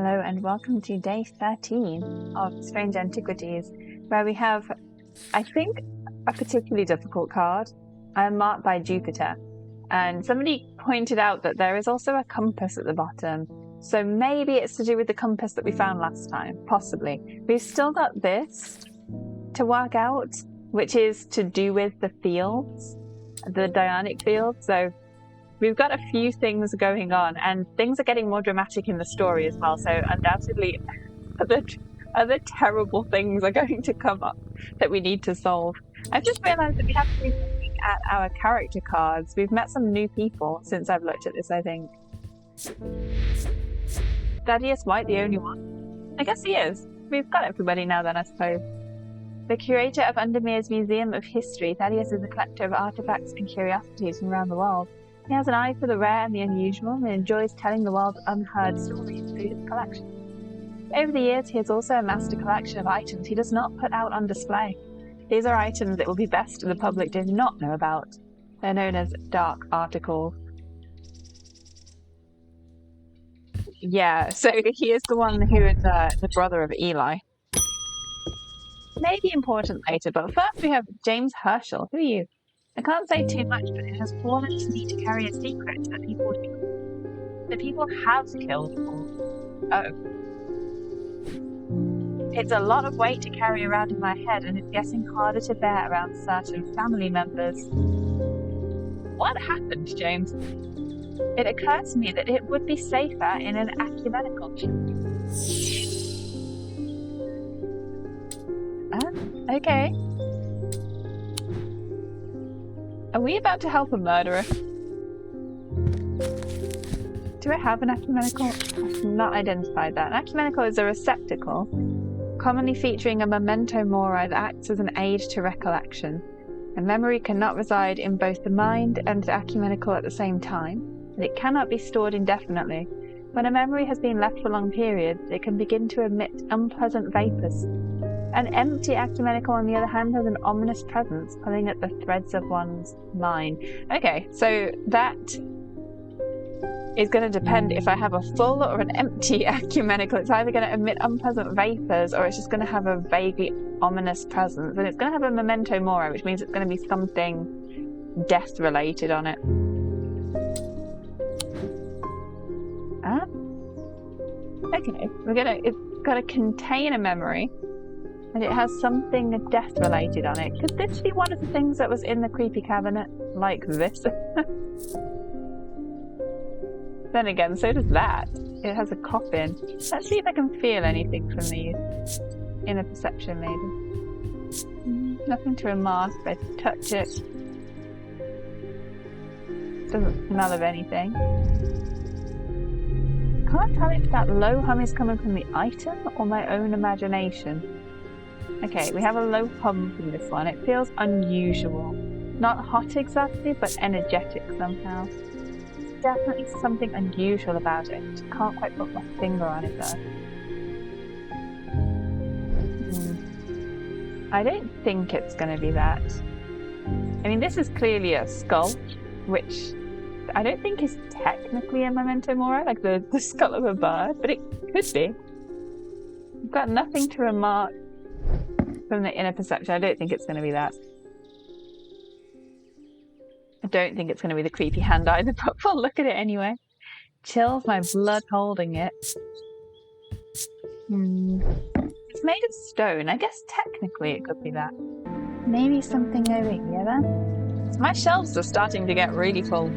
Hello and welcome to day 13 of Strange Antiquities, where we have, I think, a particularly difficult card. I'm marked by Jupiter, and somebody pointed out that there is also a compass at the bottom, so maybe it's to do with the compass that we found last time, possibly. We've still got this to work out, which is to do with the fields, the Dionic fields, so we've got a few things going on, and things are getting more dramatic in the story as well, so undoubtedly other terrible things are going to come up that we need to solve. I've just realised that we haven't been looking at our character cards. We've met some new people since I've looked at this, I think. Thaddeus White, the only one? I guess he is. We've got everybody now then, I suppose. The curator of Undermere's Museum of History, Thaddeus is a collector of artifacts and curiosities from around the world. He has an eye for the rare and the unusual and enjoys telling the world's unheard stories through his collection. Over the years, he has also amassed a collection of items he does not put out on display. These are items that will be best the public does not know about. They're known as dark articles. Yeah, so he is the one who is the brother of Eli. Maybe important later, but first we have James Herschel. Who are you? I can't say too much, but it has fallen to me to carry a secret that people have killed Paul. Oh. It's a lot of weight to carry around in my head, and it's getting harder to bear around certain family members. What happened, James? It occurred to me that it would be safer in an ecumenical church. Okay. Are we about to help a murderer? Do I have an ecumenical? I've not identified that. An ecumenical is a receptacle, commonly featuring a memento mori that acts as an aid to recollection. A memory cannot reside in both the mind and the ecumenical at the same time, and it cannot be stored indefinitely. When a memory has been left for long periods, it can begin to emit unpleasant vapours. An empty ecumenical, on the other hand, has an ominous presence pulling at the threads of one's mind. Okay, so that is going to depend if I have a full or an empty ecumenical. It's either going to emit unpleasant vapours or it's just going to have a vaguely ominous presence. And it's going to have a memento mori, which means it's going to be something death-related on it. Okay, it's got to contain a memory. And it has something death-related on it. Could this be one of the things that was in the creepy cabinet? Like this? Then again, so does that. It has a coffin. Let's see if I can feel anything from these. Inner perception, maybe. Nothing to remark, but I touch it. Doesn't smell of anything. Can't tell if that low hum is coming from the item or my own imagination. Okay, we have a low hum from this one. It feels unusual. Not hot exactly, but energetic somehow. There's definitely something unusual about it. Can't quite put my finger on it though. I don't think it's going to be that. I mean, this is clearly a skull, which I don't think is technically a memento mori, like the skull of a bird, but it could be. We've got nothing to remark from the inner perception. I don't think it's going to be that. I don't think it's going to be the creepy hand either, but we'll look at it anyway. Chills my blood holding it. It's made of stone. I guess technically it could be that. Maybe something over here then? So my shelves are starting to get really full.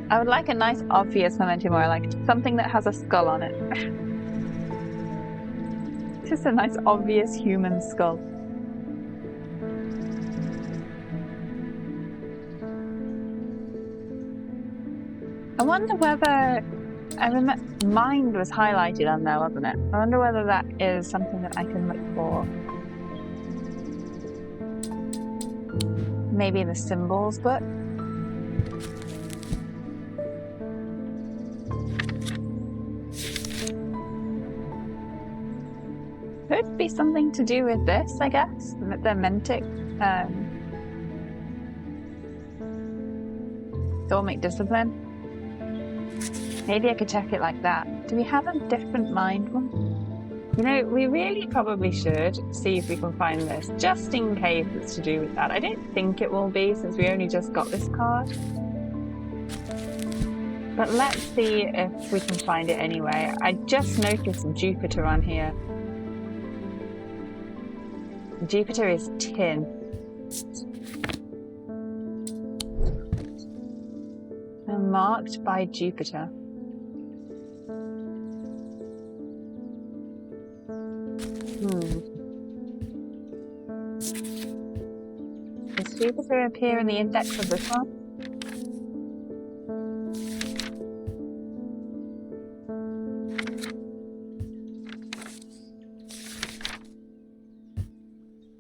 I would like a nice obvious memento mori, like something that has a skull on it. Just a nice obvious human skull. I wonder whether mind was highlighted on there, wasn't it? I wonder whether that is something that I can look for. Maybe in the symbols book. Could be something to do with this, I guess. The mentic, Dormic discipline. Maybe I could check it like that. Do we have a different mind one? You know, we really probably should see if we can find this, just in case it's to do with that. I don't think it will be, since we only just got this card. But let's see if we can find it anyway. I just noticed Jupiter on here. Jupiter is tin. And marked by Jupiter. Does Jupiter appear in the index of this one?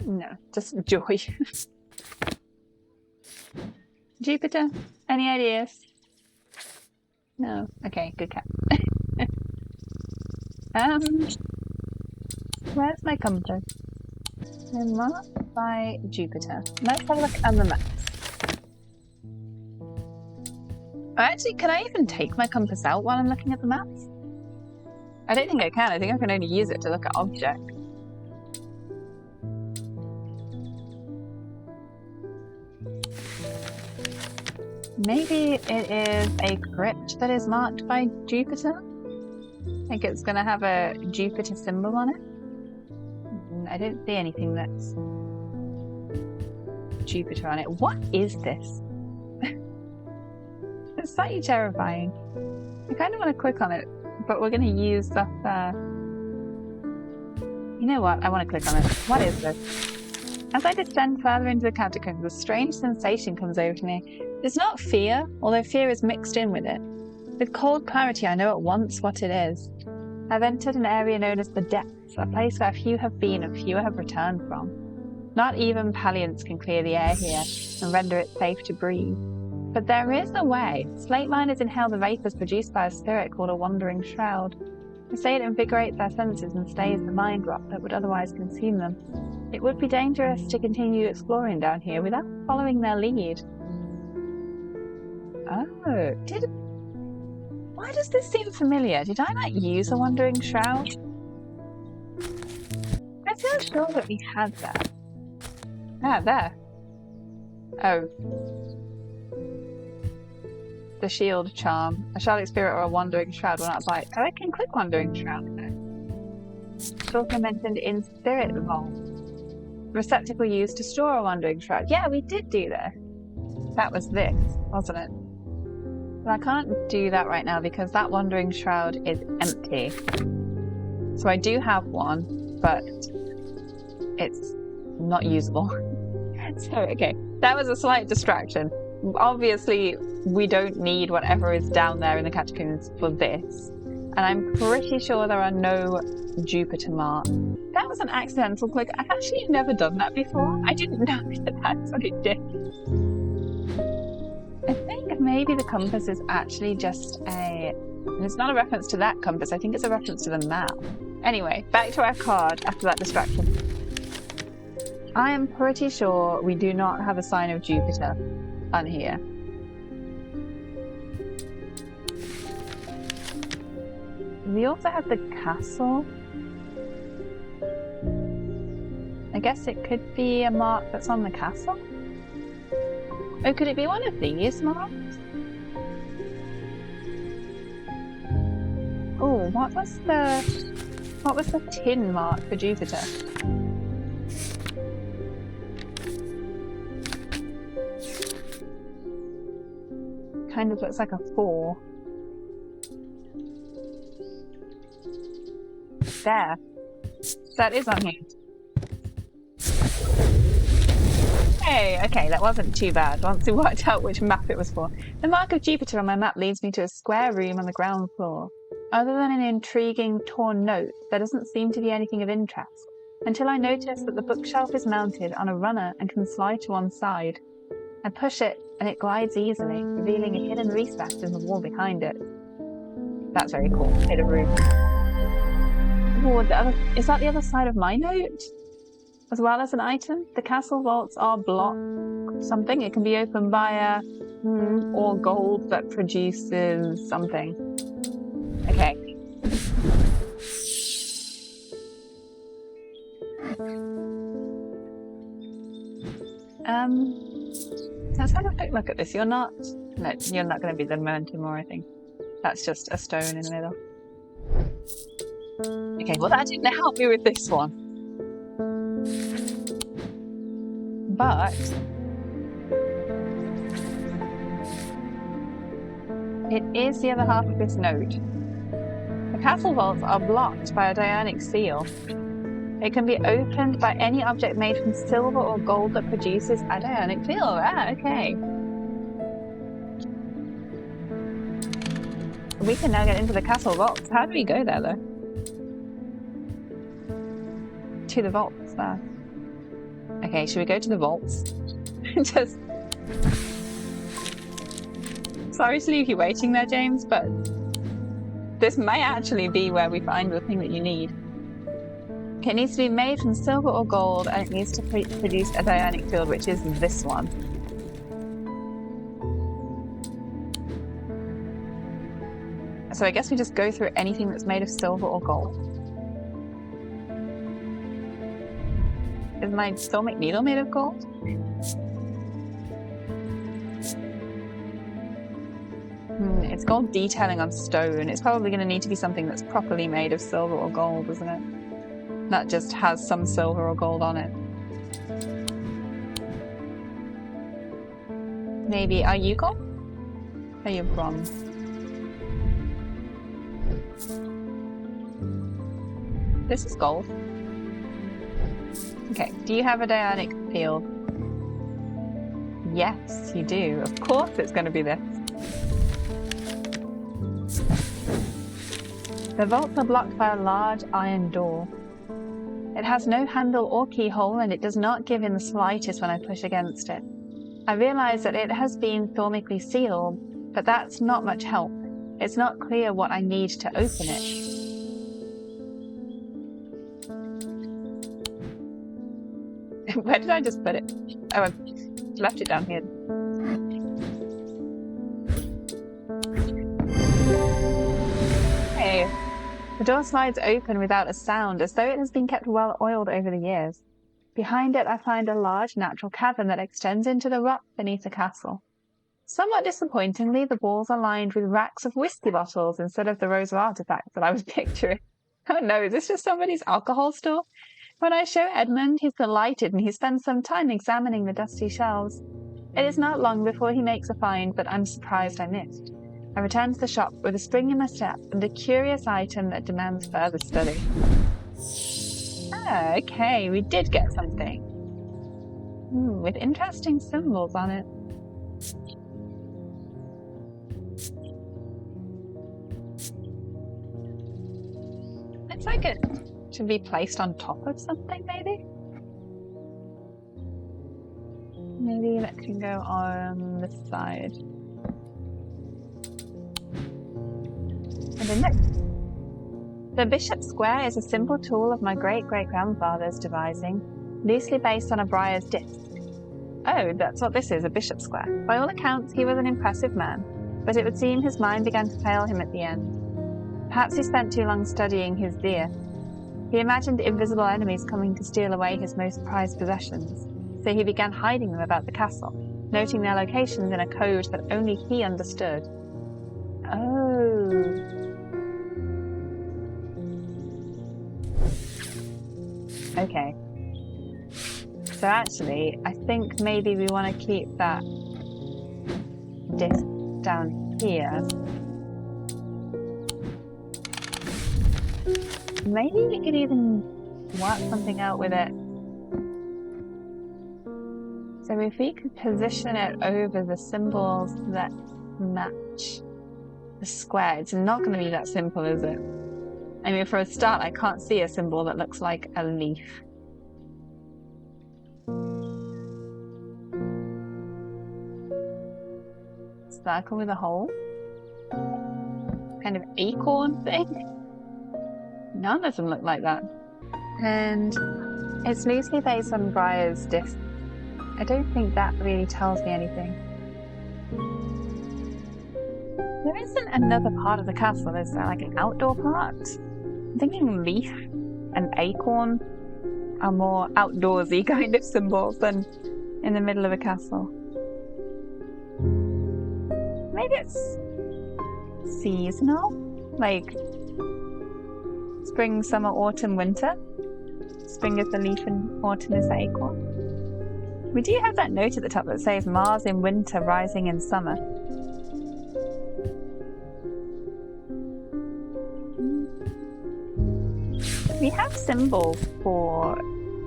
No, just joy. Jupiter, any ideas? No. Okay, good cat. Where's my compass? I'm marked by Jupiter. Let's have a look at the maps. Actually, can I even take my compass out while I'm looking at the maps? I don't think I can. I think I can only use it to look at objects. Maybe it is a crypt that is marked by Jupiter? Like it's going to have a Jupiter symbol on it? I don't see anything that's Jupiter on it. What is this? It's slightly terrifying. I kind of want to click on it, but we're going to use that. You know what? I want to click on it. What is this? As I descend further into the catacombs, a strange sensation comes over me. It's not fear, although fear is mixed in with it. With cold clarity, I know at once what it is. I've entered an area known as the Depths, a place where few have been and fewer have returned from. Not even Paliants can clear the air here and render it safe to breathe. But there is a way. Slate miners inhale the vapours produced by a spirit called a wandering shroud. They say it invigorates their senses and stays the mind rot that would otherwise consume them. It would be dangerous to continue exploring down here without following their lead. Oh, why does this seem familiar? Did I use a wandering shroud? I feel sure that we had that. Ah, there. Oh. The shield charm. A shrouded spirit or a wandering shroud will not bite. Oh, I can click wandering shroud though. It's also mentioned in Spirit Vault. Receptacle used to store a wandering shroud. Yeah, we did do this. That was this, wasn't it? But I can't do that right now because that wandering shroud is empty. So I do have one, but it's not usable. So, okay, that was a slight distraction. Obviously, we don't need whatever is down there in the catacombs for this. And I'm pretty sure there are no Jupiter marks. That was an accidental click. I've actually never done that before. I didn't know that that's what it did. I think maybe the compass is actually just it's not a reference to that compass. I think it's a reference to the map. Anyway, back to our card after that distraction. I am pretty sure we do not have a sign of Jupiter on here. We also have the castle. I guess it could be a mark that's on the castle. Oh, could it be one of these marks? Oh, what was the tin mark for Jupiter? Kind of looks like a 4. There. That is on here. Hey, okay, that wasn't too bad once we worked out which map it was for. The mark of Jupiter on my map leads me to a square room on the ground floor. Other than an intriguing torn note, there doesn't seem to be anything of interest, until I notice that the bookshelf is mounted on a runner and can slide to one side. I push it, and it glides easily, revealing a hidden recess in the wall behind it. That's very cool. Hidden room. Ooh, is that the other side of my note? As well as an item? The castle vaults are block something. It can be opened by a or gold that produces something. Okay. Let's have a quick look at this. You're not going to be the memento mori thing. That's just a stone in the middle. Okay, well that didn't help me with this one. But it is the other half of this note. The castle vaults are blocked by a Dionic seal. It can be opened by any object made from silver or gold that produces a Dionic seal. Ah, okay. We can now get into the castle vaults. How do we go there, though? To the vaults there. Okay, should we go to the vaults? Just... Sorry to leave you waiting there, James, but this may actually be where we find the thing that you need. Okay, it needs to be made from silver or gold, and it needs to produce a Dionic field, which is this one. So I guess we just go through anything that's made of silver or gold. Is my stomach needle made of gold? It's gold detailing on stone. It's probably going to need to be something that's properly made of silver or gold, isn't it? Not just has some silver or gold on it. Maybe, are you gold? Are you bronze? This is gold. Okay, do you have a Dionic field? Yes, you do. Of course it's going to be this. The vaults are blocked by a large iron door. It has no handle or keyhole, and it does not give in the slightest when I push against it. I realize that it has been thormically sealed, but that's not much help. It's not clear what I need to open it. Where did I just put it? Oh, I left it down here. Hey, the door slides open without a sound, as though it has been kept well oiled over the years. Behind it, I find a large natural cavern that extends into the rock beneath the castle. Somewhat disappointingly, the walls are lined with racks of whiskey bottles instead of the rows of artifacts that I was picturing. Oh no, is this just somebody's alcohol store? When I show Edmund, he's delighted and he spends some time examining the dusty shelves. It is not long before he makes a find that I'm surprised I missed. I return to the shop with a spring in my step and a curious item that demands further study. Ah, okay, we did get something. With interesting symbols on it. It's like it should be placed on top of something, maybe? Maybe that can go on this side. And then next. The Bishop Square is a simple tool of my great-great-grandfather's devising, loosely based on a briar's disc. Oh, that's what this is, a Bishop Square. By all accounts, he was an impressive man, but it would seem his mind began to fail him at the end. Perhaps he spent too long studying his deer. He imagined invisible enemies coming to steal away his most prized possessions, so he began hiding them about the castle, noting their locations in a code that only he understood. Oh. Okay. So actually, I think maybe we want to keep that disc down here. Maybe we could even work something out with it. So if we could position it over the symbols that match the square, it's not going to be that simple, is it? I mean, for a start, I can't see a symbol that looks like a leaf. Circle with a hole? Kind of acorn thing? None of them look like that. And it's loosely based on Briar's disc. I don't think that really tells me anything. There isn't another part of the castle, is there? Like an outdoor part? I'm thinking leaf and acorn are more outdoorsy kind of symbols than in the middle of a castle. Maybe it's seasonal? Like spring, summer, autumn, winter? Spring is the leaf and autumn is the acorn. We do have that note at the top that says Mars in winter, rising in summer. We have symbols for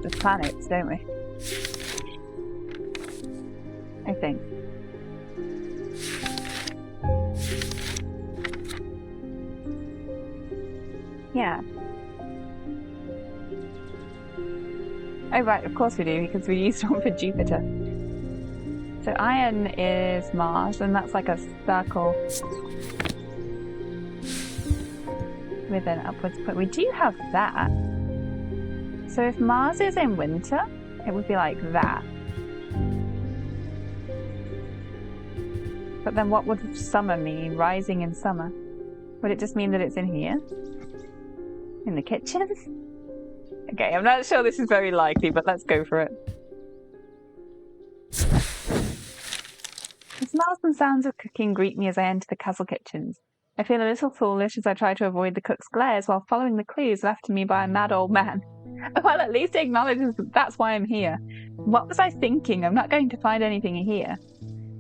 the planets, don't we? I think. Yeah. Oh right, of course we do, because we used one for Jupiter. So iron is Mars, and that's like a circle with an upwards point. We do have that. So if Mars is in winter, it would be like that. But then what would summer mean, rising in summer? Would it just mean that it's in here? In the kitchen? Okay, I'm not sure this is very likely, but let's go for it. The smells and sounds of cooking greet me as I enter the castle kitchens. I feel a little foolish as I try to avoid the cook's glares while following the clues left to me by a mad old man. Well, at least he acknowledges that that's why I'm here. What was I thinking? I'm not going to find anything here.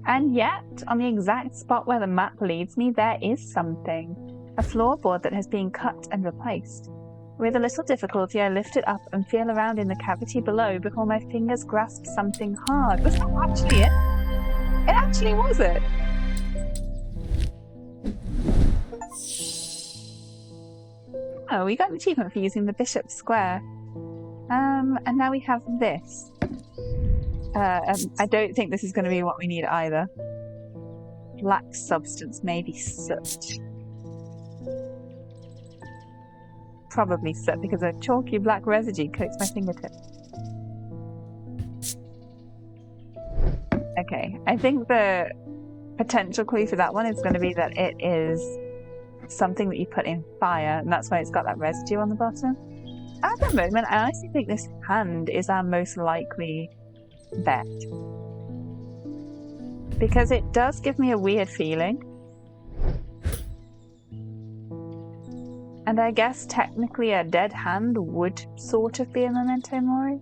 And yet, on the exact spot where the map leads me, there is something. A floorboard that has been cut and replaced. With a little difficulty, I lift it up and feel around in the cavity below before my fingers grasp something hard. Was that actually it? It actually was it. Oh, we got an achievement for using the Bishop's Square. And now we have this. I don't think this is going to be what we need either. Black substance, maybe soot. Probably soot, because a chalky black residue coats my fingertips. Okay, I think the potential clue for that one is going to be that it is something that you put in fire, and that's why it's got that residue on the bottom. At the moment, I honestly think this hand is our most likely bet. Because it does give me a weird feeling. And I guess technically a dead hand would sort of be a memento mori.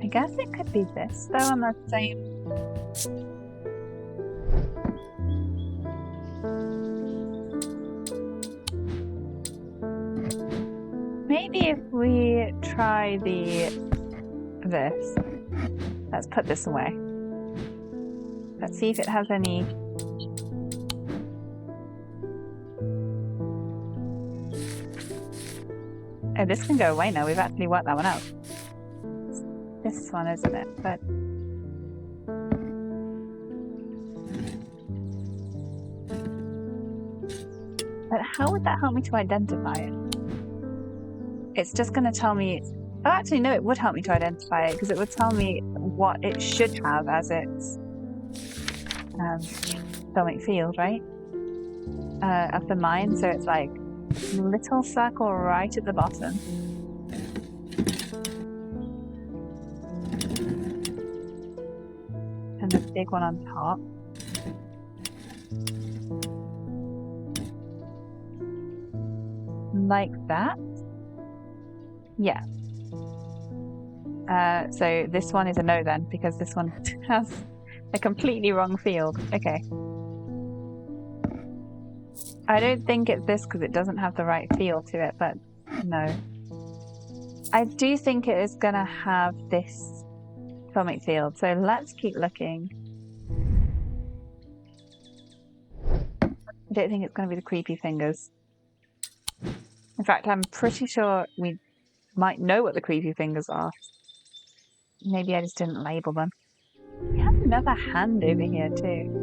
I guess it could be this, though, on that same... Maybe if we try this. Let's put this away. Let's see if it has any... Oh, this can go away now. We've actually worked that one out. This one, isn't it? But how would that help me to identify it? It's just going to tell me... Oh, actually, no, it would help me to identify it, because it would tell me what it should have as its stomach field, right? Of the mine, so it's like a little circle right at the bottom. And a big one on top. Like that. Yeah. So this one is a no then, because this one has a completely wrong field. Okay. I don't think it's this because it doesn't have the right feel to it, but no. I do think it is going to have this stomach field, so let's keep looking. I don't think it's going to be the creepy fingers. In fact, I'm pretty sure we might know what the creepy fingers are. Maybe I just didn't label them. We have another hand over here too.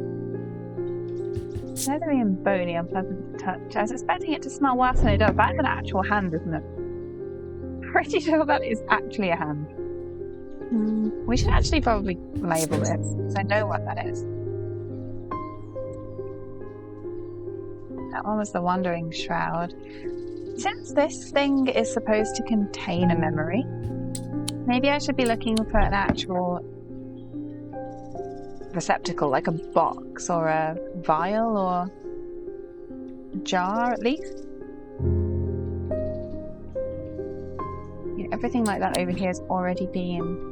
Leathery and bony, unpleasant to touch. I was expecting it to smell worse than it does. That's an actual hand, isn't it? Pretty sure that is actually a hand. We should actually probably label this, because I know what that is. That one was the Wandering Shroud. Since this thing is supposed to contain a memory, maybe I should be looking for an actual receptacle, like a box or a vial or a jar at least. Yeah, everything like that over here has already been...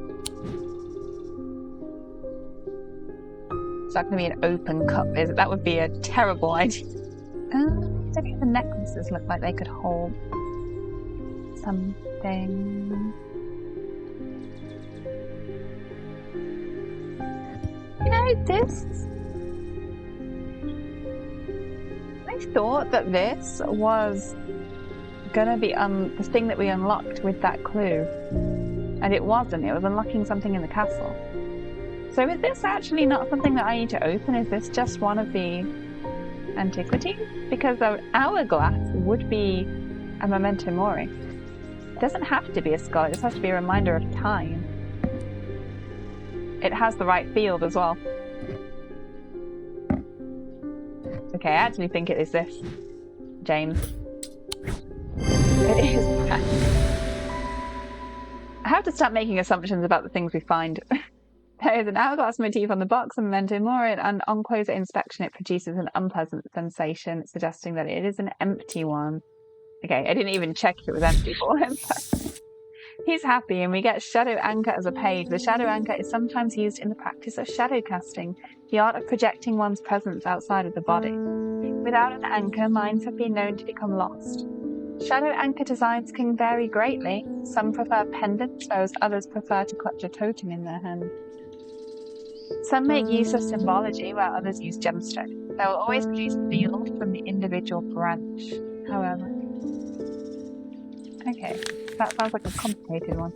It's not going to be an open cup, is it? That would be a terrible idea. I think the necklaces look like they could hold something. You know, this... I thought that this was gonna be the thing that we unlocked with that clue. And it wasn't. It was unlocking something in the castle. So is this actually not something that I need to open? Is this just one of the antiquities? Because an hourglass would be a memento mori. It doesn't have to be a skull, it just has to be a reminder of time. It has the right field as well. Okay, I actually think it is this, James. It is that. I have to start making assumptions about the things we find. There is an hourglass motif on the box, a memento mori, and on closer inspection it produces an unpleasant sensation, suggesting that it is an empty one. Okay, I didn't even check if it was empty for him. He's happy, and we get Shadow Anchor as a page. The Shadow Anchor is sometimes used in the practice of shadow casting, the art of projecting one's presence outside of the body. Without an anchor, minds have been known to become lost. Shadow Anchor designs can vary greatly. Some prefer pendants, whereas others prefer to clutch a totem in their hand. Some make use of symbology, while others use gemstones. They will always produce a field from the individual branch, however. Okay, that sounds like a complicated one.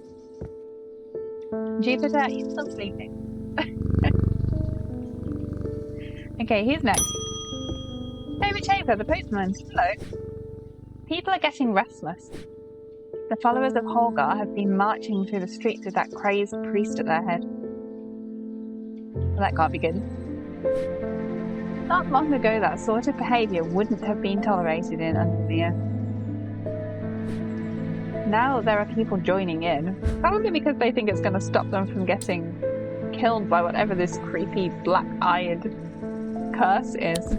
Jupiter, he's still sleeping. Okay, who's next? David Shaver, the postman. Hello. People are getting restless. The followers of Holgar have been marching through the streets with that crazed priest at their head. Well, that can't be good. Not long ago, that sort of behaviour wouldn't have been tolerated in Undermere. Now there are people joining in, probably because they think it's going to stop them from getting killed by whatever this creepy black-eyed curse is.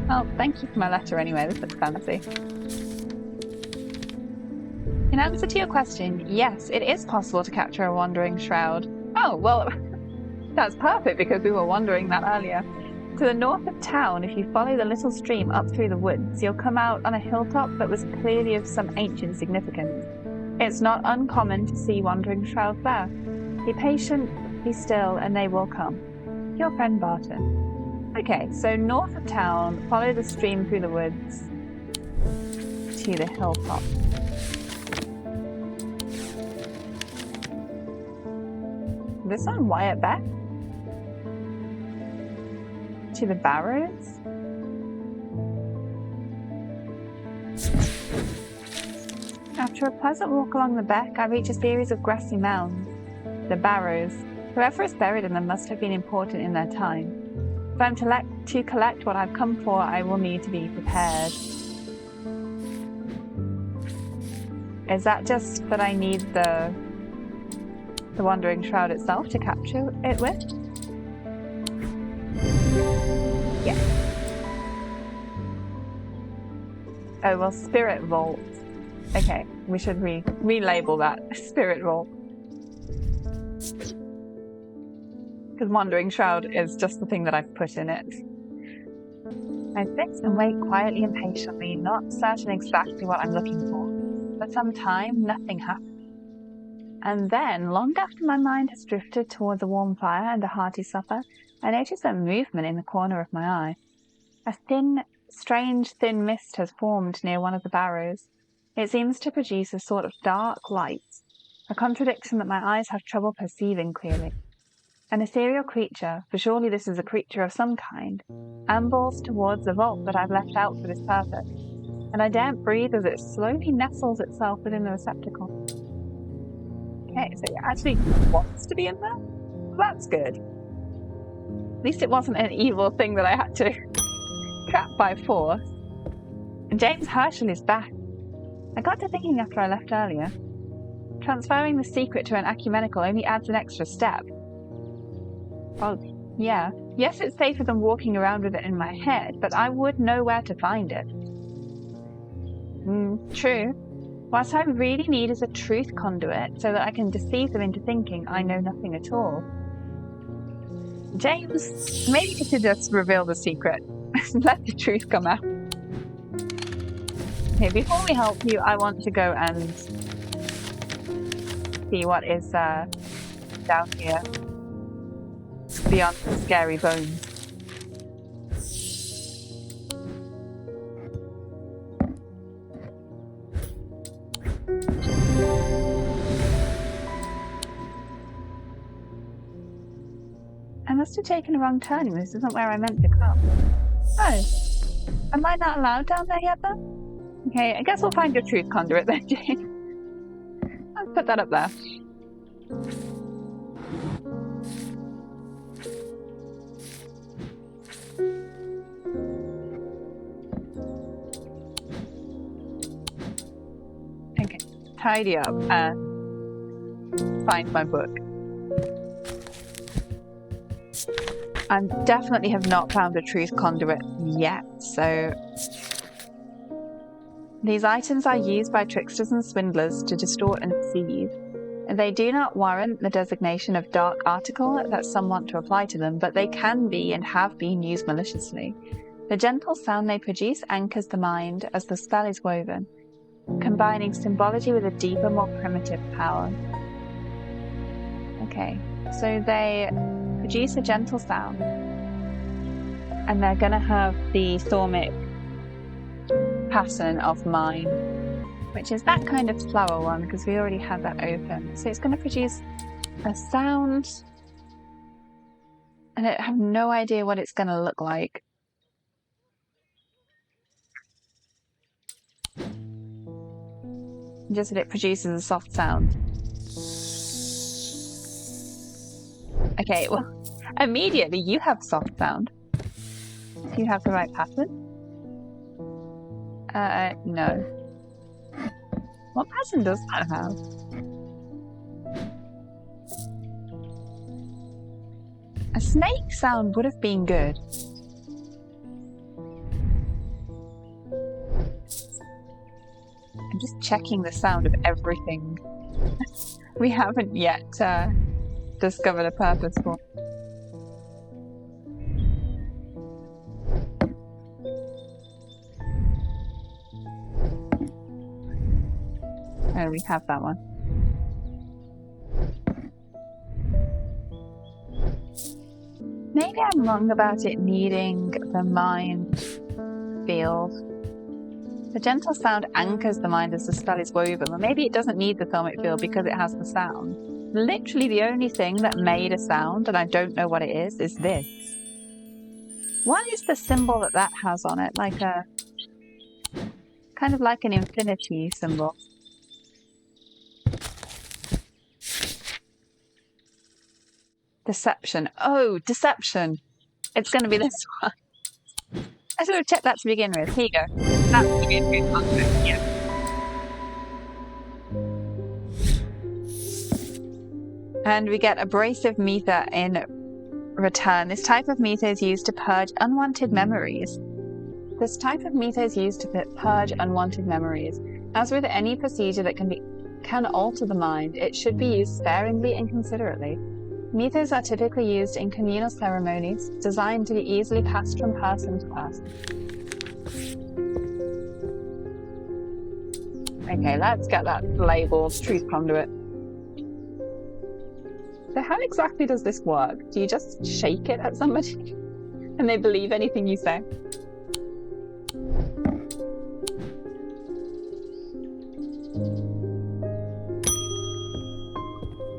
Well, thank you for my letter anyway, this looks fancy. In answer to your question, yes, it is possible to capture a wandering shroud. Oh, well, that's perfect because we were wondering that earlier. To the north of town, if you follow the little stream up through the woods, you'll come out on a hilltop that was clearly of some ancient significance. It's not uncommon to see wandering shrouds there. Be patient, be still, and they will come. Your friend Barton. Okay, so north of town, follow the stream through the woods to the hilltop. This on Wyatt Beck? To the barrows? After a pleasant walk along the beck, I reach a series of grassy mounds. The barrows. Whoever is buried in them must have been important in their time. If I'm to collect what I've come for, I will need to be prepared. Is that just that I need the Wandering Shroud itself to capture it with? Yeah. Oh, well, Spirit Vault. Okay, we should relabel that Spirit Vault. Because Wandering Shroud is just the thing that I've put in it. I sit and wait quietly and patiently, not certain exactly what I'm looking for. For some time, nothing happens. And then, long after my mind has drifted towards a warm fire and a hearty supper, I notice a movement in the corner of my eye. A strange thin mist has formed near one of the barrows. It seems to produce a sort of dark light, a contradiction that my eyes have trouble perceiving clearly. An ethereal creature, for surely this is a creature of some kind, ambles towards the vault that I've left out for this purpose, and I daren't breathe as it slowly nestles itself within the receptacle. Okay, so it actually wants to be in there? Well, that's good. At least it wasn't an evil thing that I had to trap by force. And James Herschel is back. I got to thinking after I left earlier. Transferring the secret to an ecumenical only adds an extra step. Oh, yeah. Yes, it's safer than walking around with it in my head, but I would know where to find it. True. What I really need is a truth conduit so that I can deceive them into thinking I know nothing at all. James, maybe you should just reveal the secret. Let the truth come out. Okay, before we help you, I want to go and see what is down here beyond the scary bones. I must have taken a wrong turning. This isn't where I meant to come. Oh, am I not allowed down there yet then? Okay, I guess we'll find your truth conduit then, Jane. I'll put that up there. Okay, tidy up and find my book. I definitely have not found a truth conduit yet, so... These items are used by tricksters and swindlers to distort and deceive. They do not warrant the designation of dark article that some want to apply to them, but they can be and have been used maliciously. The gentle sound they produce anchors the mind as the spell is woven, combining symbology with a deeper, more primitive power. Okay, so they produce a gentle sound, and they're going to have the thaumic pattern of mine, which is that kind of flower one because we already had that open. So it's going to produce a sound, and I have no idea what it's going to look like. Just that it produces a soft sound. Okay, well, immediately you have soft sound. Do you have the right pattern? No. What pattern does that have? A snake sound would have been good. I'm just checking the sound of everything we haven't yet discovered a purpose for. And we have that one. Maybe I'm wrong about it needing the mind field. The gentle sound anchors the mind as the spell is woven, or maybe it doesn't need the thaumic field because it has the sound. Literally the only thing that made a sound, and I don't know what it is this. What is the symbol that has on it? Like a... kind of like an infinity symbol. Deception. Oh, deception. It's going to be this one. I should have checked that to begin with. Here you go. That's going to be a good concept. Yeah. And we get abrasive meter in return. This type of meter is used to purge unwanted memories. As with any procedure that can alter the mind, it should be used sparingly and considerately. Meters are typically used in communal ceremonies, designed to be easily passed from person to person. Okay, let's get that labeled truth conduit. So how exactly does this work? Do you just shake it at somebody and they believe anything you say?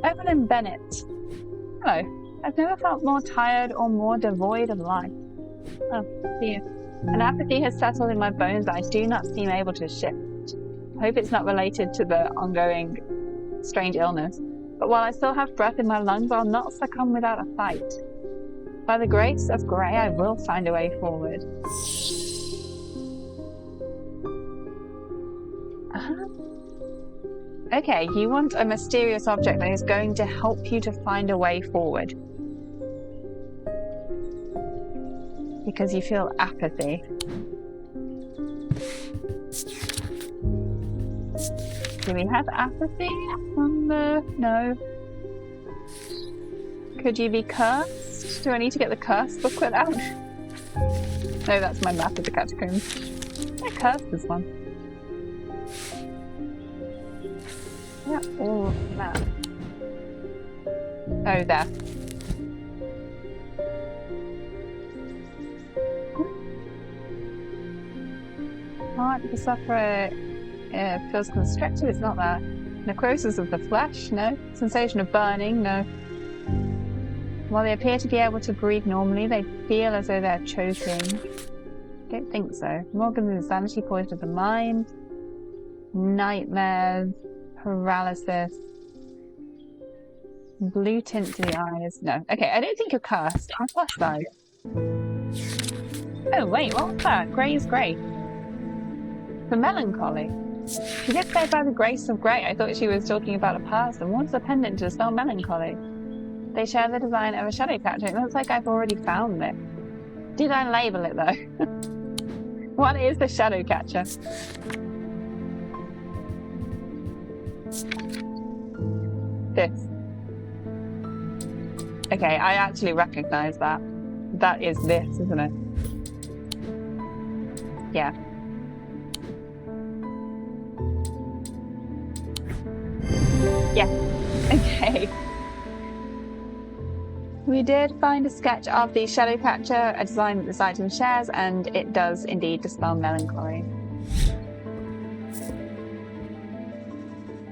Evelyn Bennett. Hello. I've never felt more tired or more devoid of life. Oh, dear. An apathy has settled in my bones that I do not seem able to shift. I hope it's not related to the ongoing strange illness. But while I still have breath in my lungs, I'll not succumb without a fight. By the grace of Grey, I will find a way forward. Okay, you want a mysterious object that is going to help you to find a way forward. Because you feel apathy. Do we have apathy on the... No. Could you be cursed? Do I need to get the curse booklet out? No, that's my map of the catacombs. I cursed this one. Yeah, all map. Oh, there. Heart of the sufferer feels constricted, it's not that. Necrosis of the flesh, no. Sensation of burning, no. While they appear to be able to breathe normally, they feel as though they're choking. Don't think so. Morgan's insanity poised of the mind. Nightmares. Paralysis. Blue tint to the eyes. No. Okay, I don't think you're cursed. I'm plus size. Oh, wait, what was that? Grey is grey. For melancholy. She did say by the grace of Grey. I thought she was talking about a person. What's the pendant to spell melancholy? They share the design of a shadow catcher. It looks like I've already found it. Did I label it though? What is the shadow catcher? This. Okay, I actually recognize that. That is this, isn't it? Yeah. Yeah. Okay. We did find a sketch of the shadow catcher, a design that this item shares, and it does indeed dispel melancholy.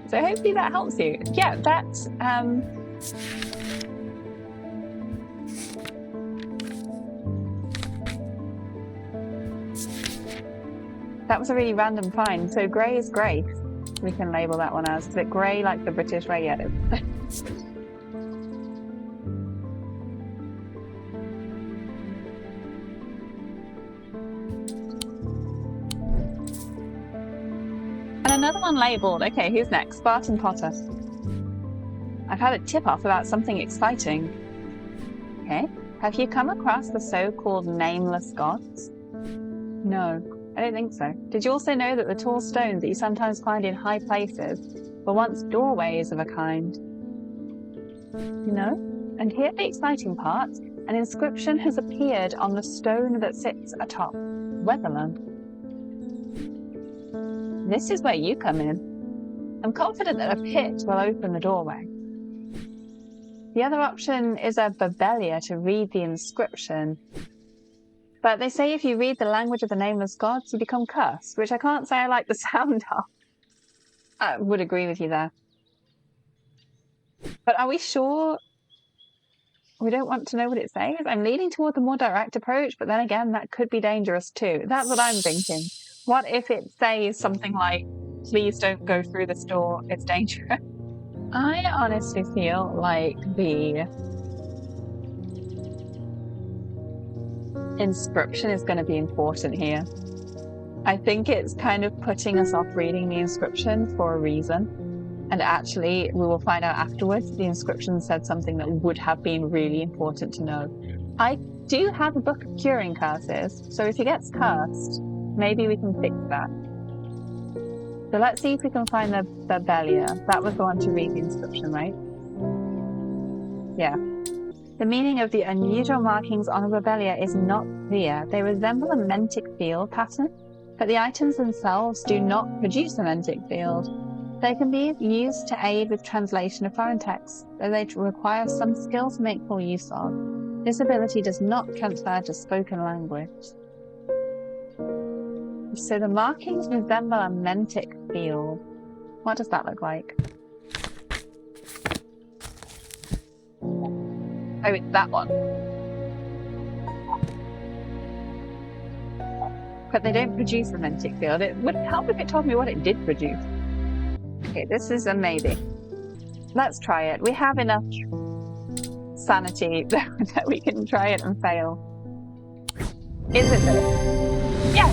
So hopefully that helps you. Yeah, that was a really random find. So Grey is grace. We can label that one as. Is it grey like the British way? Yeah, it is. And another one labelled. Okay, who's next? Spartan Potter. I've had a tip-off about something exciting. Okay. Have you come across the so-called nameless gods? No, I don't think so. Did you also know that the tall stones that you sometimes find in high places were once doorways of a kind? No? And here the exciting part. An inscription has appeared on the stone that sits atop Weatherland. This is where you come in. I'm confident that a pit will open the doorway. The other option is a Babelia to read the inscription. But they say if you read the language of the nameless gods, you become cursed, which I can't say I like the sound of. I would agree with you there. But are we sure we don't want to know what it says? I'm leaning toward the more direct approach, but then again, that could be dangerous too. That's what I'm thinking. What if it says something like, please don't go through this door, it's dangerous? I honestly feel like the inscription is going to be important here. I think it's kind of putting us off reading the inscription for a reason. And actually, we will find out afterwards the inscription said something that would have been really important to know. I do have a book of curing curses, so if he gets cursed, maybe we can fix that. So let's see if we can find the Babelia. That was the one to read the inscription, right? Yeah. The meaning of the unusual markings on a Babelia is not clear. They resemble a mentic field pattern, but the items themselves do not produce a mentic field. They can be used to aid with translation of foreign texts, though they require some skill to make full use of. This ability does not transfer to spoken language. So the markings resemble a mentic field. What does that look like? Oh, it's that one. But they don't produce a magnetic field. It would help if it told me what it did produce. Okay, this is a maybe. Let's try it. We have enough sanity that we can try it and fail. Is it this? Yeah!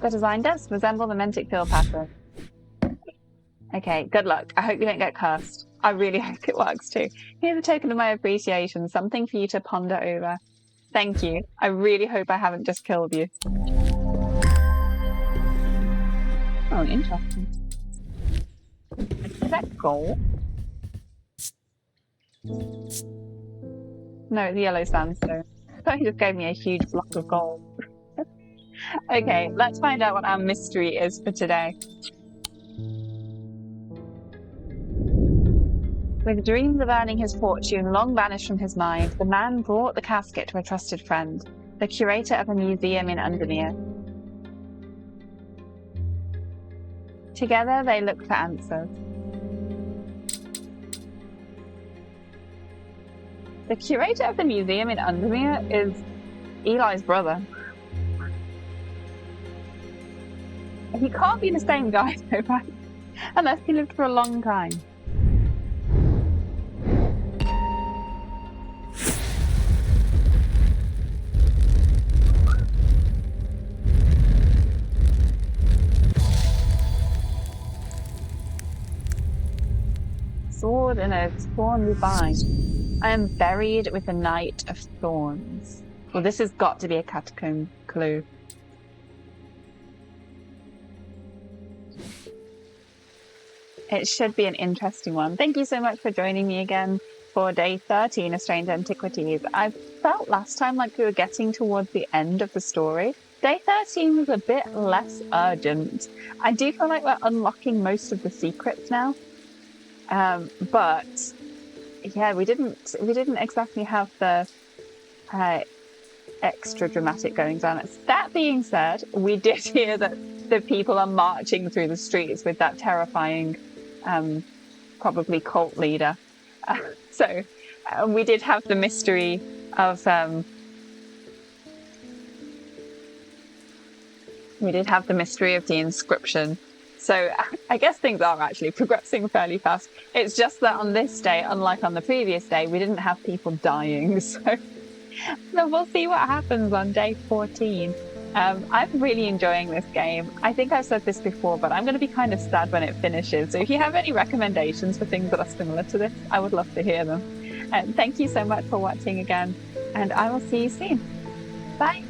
The design does resemble the magnetic field pattern. Okay, good luck. I hope you don't get cursed. I really hope it works too. Here's a token of my appreciation, something for you to ponder over. Thank you. I really hope I haven't just killed you. Oh, interesting. Is that gold? No, it's yellow sandstone. I thought he just gave me a huge block of gold. Okay, let's find out what our mystery is for today. With dreams of earning his fortune long vanished from his mind, the man brought the casket to a trusted friend, the curator of a museum in Undermere. Together they looked for answers. The curator of the museum in Undermere is Eli's brother. He can't be the same guy, though, right? Unless he lived for a long time. Sword in a thorny vine. I am buried with the Knight of Thorns. Well, this has got to be a catacomb clue. It should be an interesting one. Thank you so much for joining me again for day 13 of Strange Antiquities. I felt last time like we were getting towards the end of the story. Day 13 was a bit less urgent. I do feel like we're unlocking most of the secrets now. But yeah, we didn't exactly have the extra dramatic goings on. That being said, we did hear that the people are marching through the streets with that terrifying, probably cult leader. So we did have the mystery of the inscription. So I guess things are actually progressing fairly fast. It's just that on this day, unlike on the previous day, we didn't have people dying. So we'll see what happens on day 14. I'm really enjoying this game. I think I've said this before, but I'm going to be kind of sad when it finishes. So if you have any recommendations for things that are similar to this, I would love to hear them. Thank you so much for watching again, and I will see you soon. Bye.